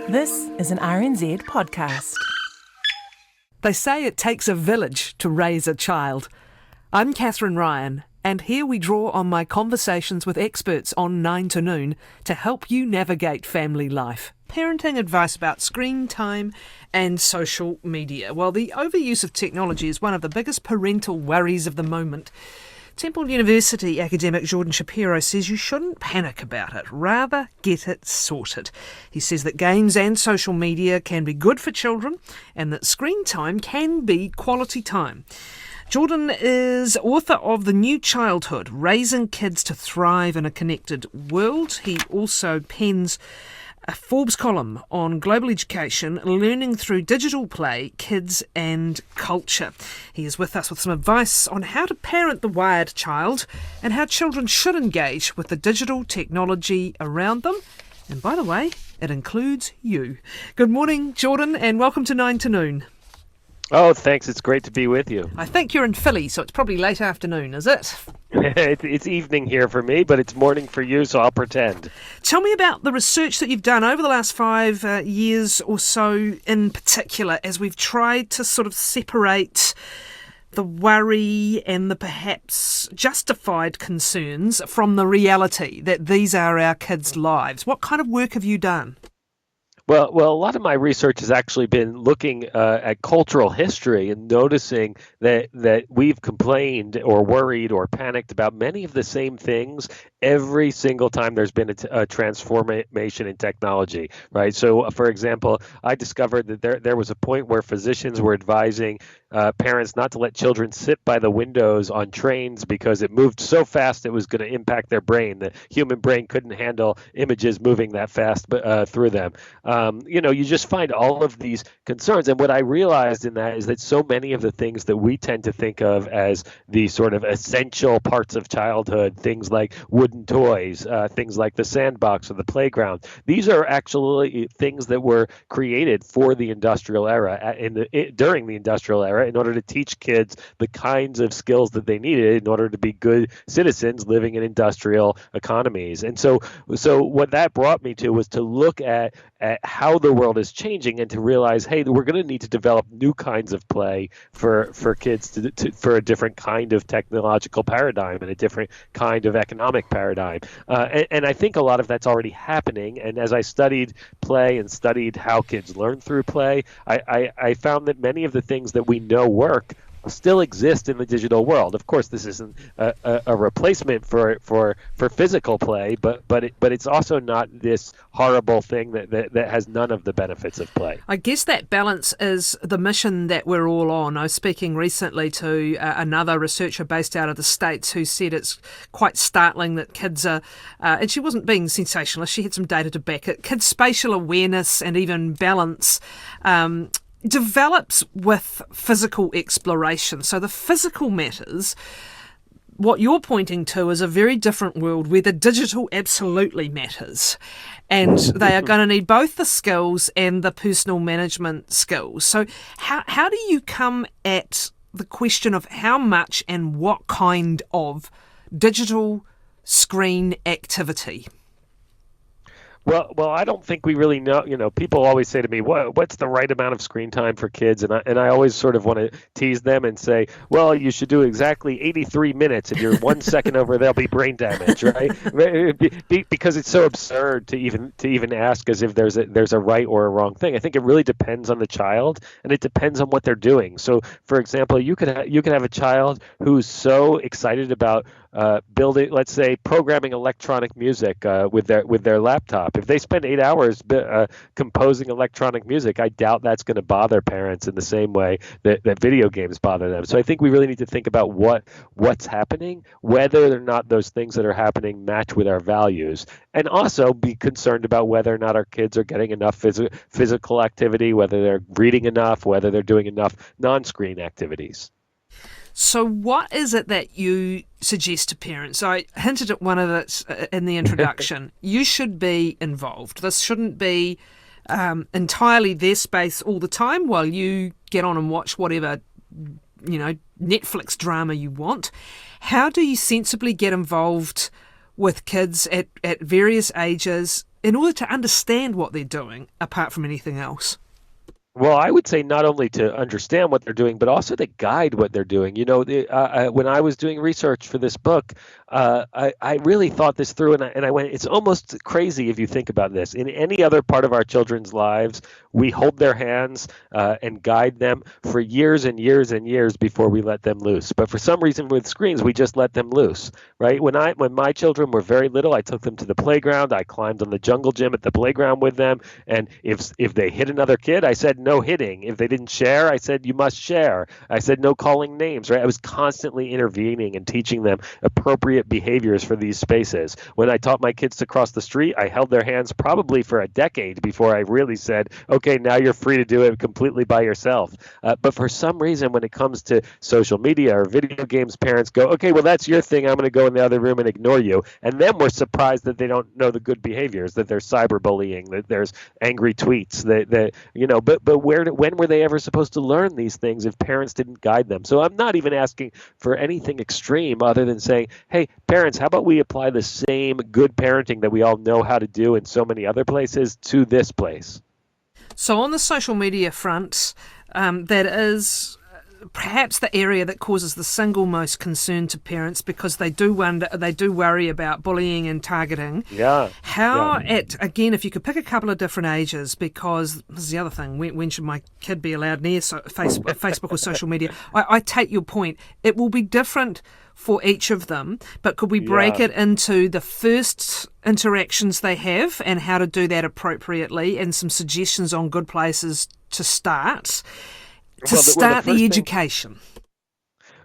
This is an RNZ podcast. They say it takes a village to raise a child. I'm Catherine Ryan, and here we draw on my conversations with experts on 9 to Noon to help you navigate family life. Parenting advice about screen time and social media. Well, the overuse of technology is one of the biggest parental worries of the moment. Temple University academic Jordan Shapiro says you shouldn't panic about it, rather get it sorted. He says that games and social media can be good for children and that screen time can be quality time. Jordan is author of The New Childhood, Raising Kids to Thrive in a Connected World. He also pens a Forbes column on global education, learning through digital play, kids and culture. He is with us with some advice on how to parent the wired child and how children should engage with the digital technology around them. And by the way, it includes you. Good morning, Jordan, and welcome to 9 to Noon. Oh, thanks. It's great to be with you. I think you're in Philly, so it's probably late afternoon, is it? It's evening here for me, but it's morning for you, so I'll pretend. Tell me about the research that you've done over the last 5 years or so in particular, as we've tried to sort of separate the worry and the perhaps justified concerns from the reality that these are our kids' lives. What kind of work have you done? Well, a lot of my research has actually been looking at cultural history and noticing that we've complained or worried or panicked about many of the same things every single time there's been a transformation in technology, right? So, for example, I discovered that there was a point where physicians were advising parents not to let children sit by the windows on trains because it moved so fast it was going to impact their brain. The human brain couldn't handle images moving that fast through them. You just find all of these concerns. And what I realized in that is that so many of the things that we tend to think of as the sort of essential parts of childhood, things like wooden toys, things like the sandbox or the playground, these are actually things that were created for the industrial era, during the industrial era, in order to teach kids the kinds of skills that they needed in order to be good citizens living in industrial economies. And so what that brought me to was to look at how the world is changing and to realize, hey, we're going to need to develop new kinds of play for kids for a different kind of technological paradigm and a different kind of economic paradigm. And I think a lot of that's already happening. And as I studied play and studied how kids learn through play, I found that many of the things that we know work still exist in the digital world. Of course, this isn't a replacement for physical play, but it's also not this horrible thing that has none of the benefits of play. I guess that balance is the mission that we're all on. I was speaking recently to another researcher based out of the States who said it's quite startling that kids are, and she wasn't being sensationalist, she had some data to back it, kids' spatial awareness and even balance develops with physical exploration. So the physical matters. What you're pointing to is a very different world where the digital absolutely matters. And they are going to need both the skills and the personal management skills. So how do you come at the question of how much and what kind of digital screen activity? Well, I don't think we really know. People always say to me, what's the right amount of screen time for kids? And I always sort of want to tease them and say, well, you should do exactly 83 minutes. If you're 1 second over, there'll be brain damage, right? Because it's so absurd to even ask as if there's a right or a wrong thing. I think it really depends on the child, and it depends on what they're doing. So, for example, you could have a child who's so excited about building, let's say, programming electronic music with their laptop. If they spend 8 hours composing electronic music, I doubt that's going to bother parents in the same way that video games bother them. So I think we really need to think about what's happening, whether or not those things that are happening match with our values, and also be concerned about whether or not our kids are getting enough physical activity, whether they're reading enough, whether they're doing enough non-screen activities. So what is it that you suggest to parents? I hinted at one of it in the introduction. You should be involved. This shouldn't be entirely their space all the time while you get on and watch whatever, Netflix drama you want. How do you sensibly get involved with kids at various ages in order to understand what they're doing, apart from anything else? Well, I would say not only to understand what they're doing, but also to guide what they're doing. When I was doing research for this book, I really thought this through, and I went, it's almost crazy if you think about this. In any other part of our children's lives, we hold their hands and guide them for years and years and years before we let them loose. But for some reason with screens, we just let them loose, right? When my children were very little, I took them to the playground. I climbed on the jungle gym at the playground with them, and if they hit another kid, I said no hitting. If they didn't share, I said you must share. I said no calling names, right? I was constantly intervening and teaching them appropriate behaviors for these spaces. When I taught my kids to cross the street, I held their hands probably for a decade before I really said, okay, now you're free to do it completely by yourself. But for some reason, when it comes to social media or video games, parents go, okay, well, that's your thing. I'm going to go in the other room and ignore you. And then we're surprised that they don't know the good behaviors, that there's cyberbullying, that there's angry tweets, but when were they ever supposed to learn these things if parents didn't guide them? So I'm not even asking for anything extreme other than saying, hey, parents, how about we apply the same good parenting that we all know how to do in so many other places to this place? So on the social media front, that is perhaps the area that causes the single most concern to parents, because they do worry about bullying and targeting. Yeah. Again, if you could pick a couple of different ages, because this is the other thing, when should my kid be allowed near Facebook or social media? I take your point. It will be different for each of them, but could we break it into the first interactions they have and how to do that appropriately, and some suggestions on good places to start? The education.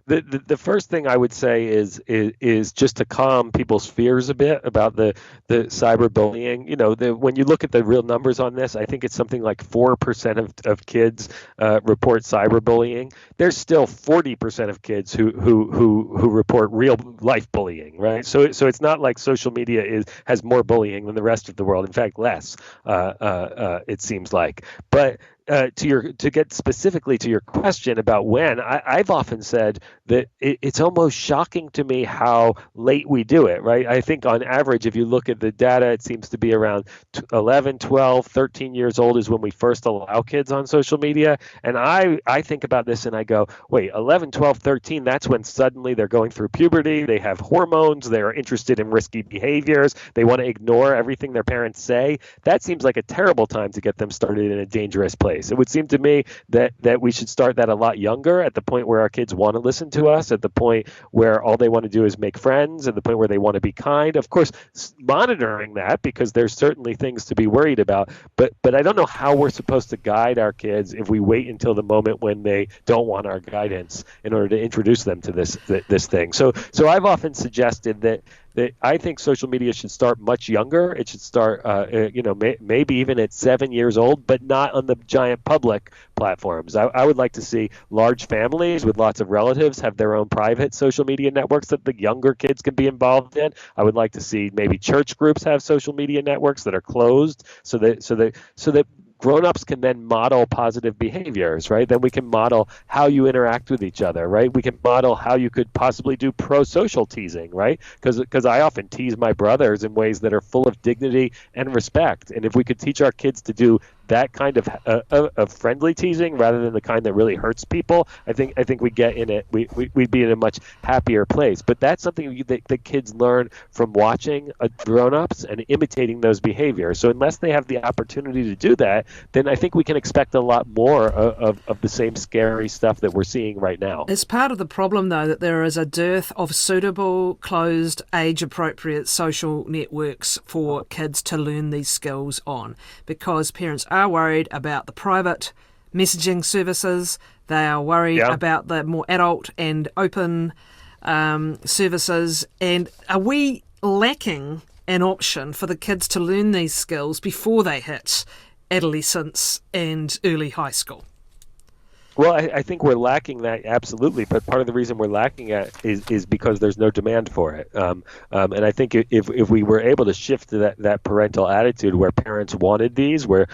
The first thing I would say is just to calm people's fears a bit about the cyberbullying. When you look at the real numbers on this, I think it's something like 4% of kids report cyberbullying. There's still 40% of kids who report real life bullying, right? So it's not like social media has more bullying than the rest of the world. In fact, less. It seems like, but. To get specifically to your question about when, I've often said that it's almost shocking to me how late we do it, right? I think on average, if you look at the data, it seems to be around 11, 12, 13 years old is when we first allow kids on social media. And I think about this and I go, wait, 11, 12, 13, that's when suddenly they're going through puberty, they have hormones, they're interested in risky behaviors, they want to ignore everything their parents say. That seems like a terrible time to get them started in a dangerous place. It would seem to me that we should start that a lot younger, at the point where our kids want to listen to us, at the point where all they want to do is make friends, at the point where they want to be kind. Of course, monitoring that, because there's certainly things to be worried about. But I don't know how we're supposed to guide our kids if we wait until the moment when they don't want our guidance in order to introduce them to this thing. So I've often suggested that I think social media should start much younger. It should start, maybe even at 7 years old, but not on the giant public platforms. I would like to see large families with lots of relatives have their own private social media networks that the younger kids can be involved in. I would like to see maybe church groups have social media networks that are closed, so that grown-ups can then model positive behaviors, right? Then we can model how you interact with each other, right? We can model how you could possibly do pro-social teasing, right? Because I often tease my brothers in ways that are full of dignity and respect. And if we could teach our kids to do that kind of friendly teasing rather than the kind that really hurts people, I think we get in it. We'd be in a much happier place. But that's something that kids learn from watching grown-ups and imitating those behaviors. So unless they have the opportunity to do that, then I think we can expect a lot more of the same scary stuff that we're seeing right now. It's part of the problem, though, that there is a dearth of suitable, closed, age-appropriate social networks for kids to learn these skills on, because parents are worried about the private messaging services. They are worried about the more adult and open services. And are we lacking an option for the kids to learn these skills before they hit adolescence and early high school? Well, I think we're lacking that, absolutely. But part of the reason we're lacking it is because there's no demand for it. And I think if we were able to shift to that parental attitude where parents wanted these, where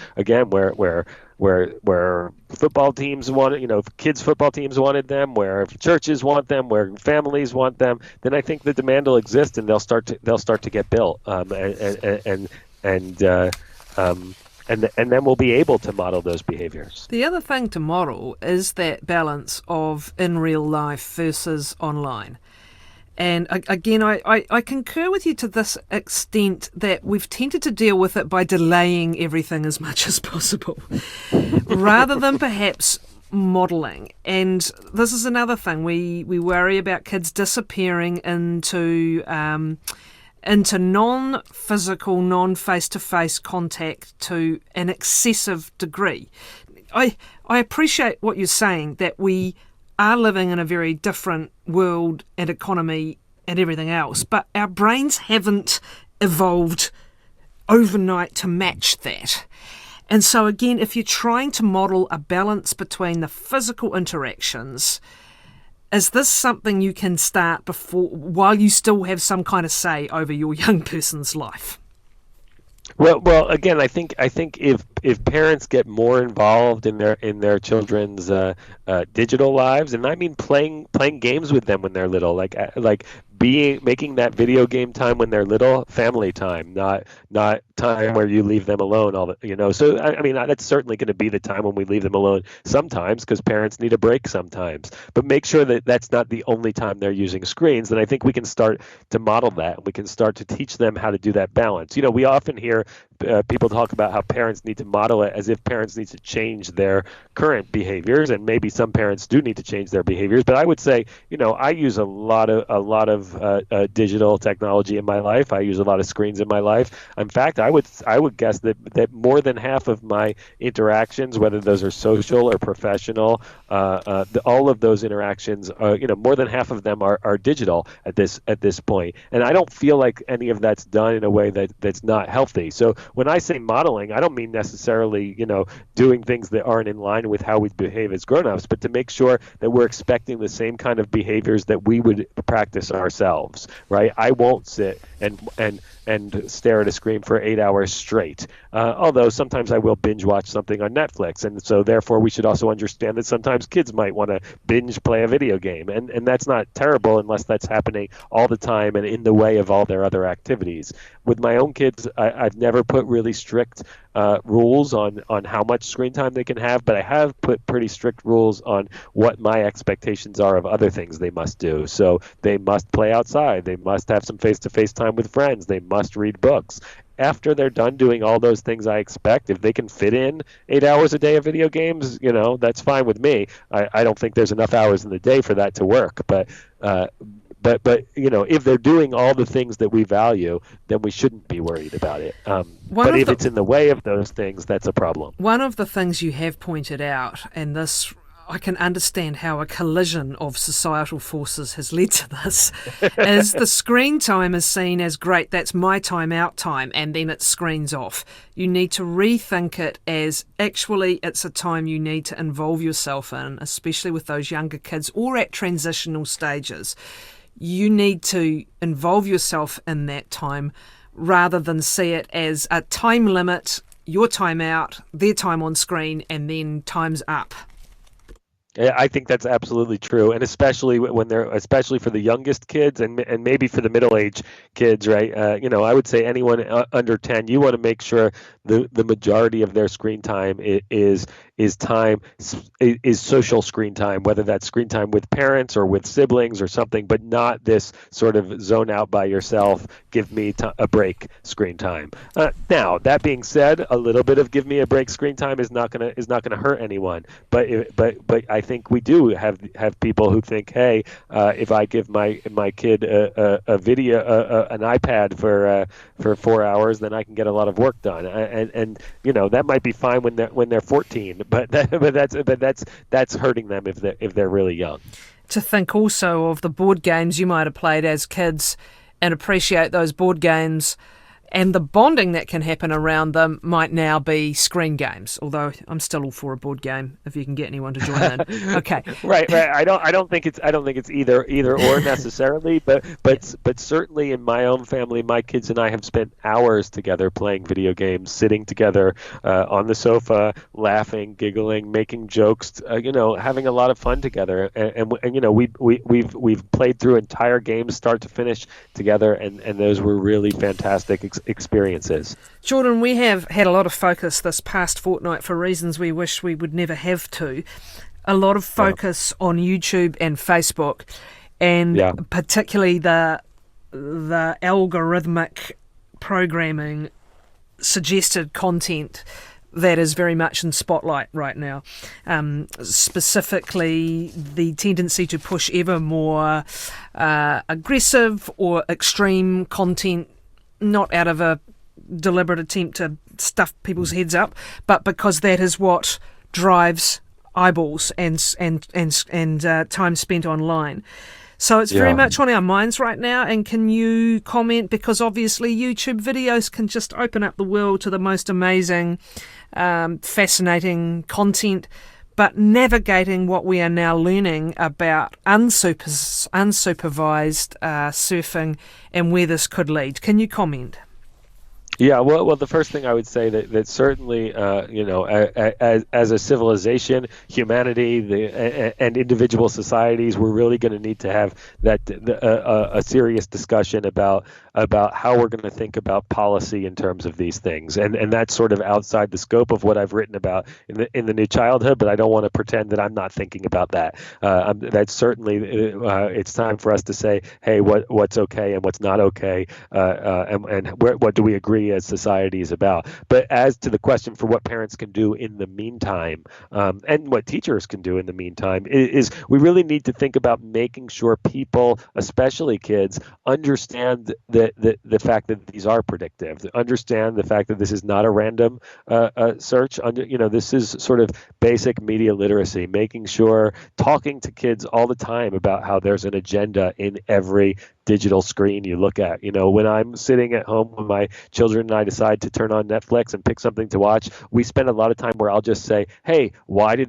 football teams wanted, kids' football teams wanted them, where churches want them, where families want them, then I think the demand will exist and they'll start to get built. and and then we'll be able to model those behaviors. The other thing to model is that balance of in real life versus online. And again, I concur with you to this extent that we've tended to deal with it by delaying everything as much as possible, rather than perhaps modelling. And this is another thing. We worry about kids disappearing into non-physical, non-face-to-face contact to an excessive degree. I appreciate what you're saying, that we are living in a very different world and economy and everything else, but our brains haven't evolved overnight to match that. And so again, if you're trying to model a balance between the physical interactions, is this something you can start before, while you still have some kind of say over your young person's life? Well, again, I think if parents get more involved in their children's digital lives, and I mean playing games with them when they're little, like making that video game time when they're little family time, not time where you leave them alone So I mean, that's certainly going to be the time when we leave them alone sometimes, because parents need a break sometimes. But make sure that that's not the only time they're using screens. And I think we can start to model that. We can start to teach them how to do that balance. We often hear people talk about how parents need to model it as if parents need to change their current behaviors, and maybe some parents do need to change their behaviors. But I would say, I use a lot of digital technology in my life. I use a lot of screens in my life. In fact, I would guess that more than half of my interactions, whether those are social or professional, all of those interactions, more than half of them are digital at this point. And I don't feel like any of that's done in a way that's not healthy. So when I say modeling, I don't mean necessarily, doing things that aren't in line with how we behave as grown-ups, but to make sure that we're expecting the same kind of behaviors that we would practice ourselves, right? I won't sit and stare at a screen for 8 hours straight. Although sometimes I will binge watch something on Netflix. And so therefore we should also understand that sometimes kids might want to binge play a video game. And that's not terrible unless that's happening all the time and in the way of all their other activities. With my own kids, I've never put really strict rules on how much screen time they can have, but I have put pretty strict rules on what my expectations are of other things they must do. So they must play outside. They must have some face-to-face time with friends. They must read books. After they're done doing all those things I expect, if they can fit in 8 hours a day of video games, that's fine with me. I don't think there's enough hours in the day for that to work, but if they're doing all the things that we value, then we shouldn't be worried about it. But if it's in the way of those things, that's a problem. One of the things you have pointed out, and this, I can understand how a collision of societal forces has led to this, is the screen time is seen as great, that's my time out time, and then it screens off. You need to rethink it as actually it's a time you need to involve yourself in, especially with those younger kids or at transitional stages. You need to involve yourself in that time rather than see it as a time limit, your time out, their time on screen, and then time's up. Yeah, I think that's absolutely true, and especially especially for the youngest kids, and maybe for the middle-aged kids, right? I would say anyone under 10, you want to make sure the majority of their screen time is social screen time, whether that's screen time with parents or with siblings or something, but not this sort of zone out by yourself, give me a break screen time. Now, that being said, a little bit of give me a break screen time is not gonna hurt anyone, but I think we do have people who think, hey, if I give my kid a video, an iPad for 4 hours, then I can get a lot of work done, and that might be fine when they're 14, but that's hurting them if they're really young. To think also of the board games you might have played as kids and appreciate those board games. And the bonding that can happen around them might now be screen games. Although I'm still all for a board game if you can get anyone to join in. Okay. Right. I don't think it's either or necessarily, but certainly in my own family, my kids and I have spent hours together playing video games, sitting together on the sofa, laughing, giggling, making jokes, having a lot of fun together. And we've played through entire games start to finish together, and those were really fantastic experiences. Jordan, we have had a lot of focus this past fortnight for reasons we wish we would never have to. A lot of focus on YouTube and Facebook, and particularly the algorithmic programming suggested content that is very much in spotlight right now. Specifically, the tendency to push ever more aggressive or extreme content, not out of a deliberate attempt to stuff people's heads up, but because that is what drives eyeballs and time spent online. So it's very much on our minds right now. And can you comment, because obviously YouTube videos can just open up the world to the most amazing, fascinating content, but navigating what we are now learning about unsupervised surfing and where this could lead. Can you comment? Yeah, well, the first thing I would say that certainly, as a civilization, humanity, and individual societies, we're really going to need to have a serious discussion about how we're going to think about policy in terms of these things, and that's sort of outside the scope of what I've written about in the New Childhood. But I don't want to pretend that I'm not thinking about that. That's certainly it's time for us to say, hey, what's okay and what's not okay, and what do we agree as societies about. But as to the question for what parents can do in the meantime, and what teachers can do in the meantime, is we really need to think about making sure people, especially kids, understand the fact that these are predictive, understand the fact that this is not a random search. This is sort of basic media literacy, making sure, talking to kids all the time about how there's an agenda in every digital screen you look at. When I'm sitting at home when my children and I decide to turn on Netflix and pick something to watch, we spend a lot of time where I'll just say, hey, why do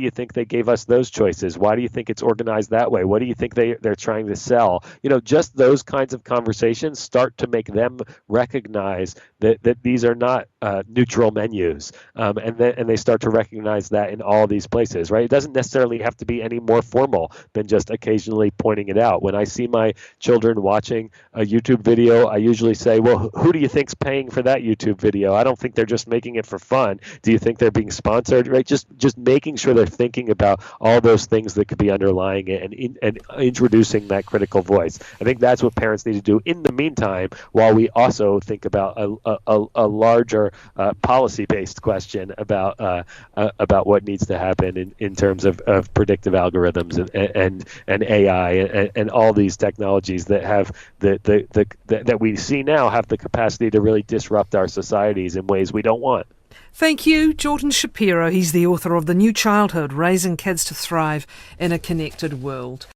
you think they gave us those choices? Why do you think it's organized that way? What do you think they're trying to sell? Just those kinds of conversations start to make them recognize that these are not neutral menus, and they start to recognize that in all these places, right? It doesn't necessarily have to be any more formal than just occasionally pointing it out. When I see my children watching a YouTube video, I usually say, well, who do you think's paying for that YouTube video? I don't think they're just making it for fun. Do you think they're being sponsored? Right? Just making sure they're thinking about all those things that could be underlying it, and introducing that critical voice. I think that's what parents need to do in the meantime, while we also think about a larger policy-based question about what needs to happen in terms of predictive algorithms and AI and all these technologies that have that we see now have the capacity to really disrupt our societies in ways we don't want. Thank you, Jordan Shapiro. He's the author of The New Childhood, Raising Kids to Thrive in a Connected World.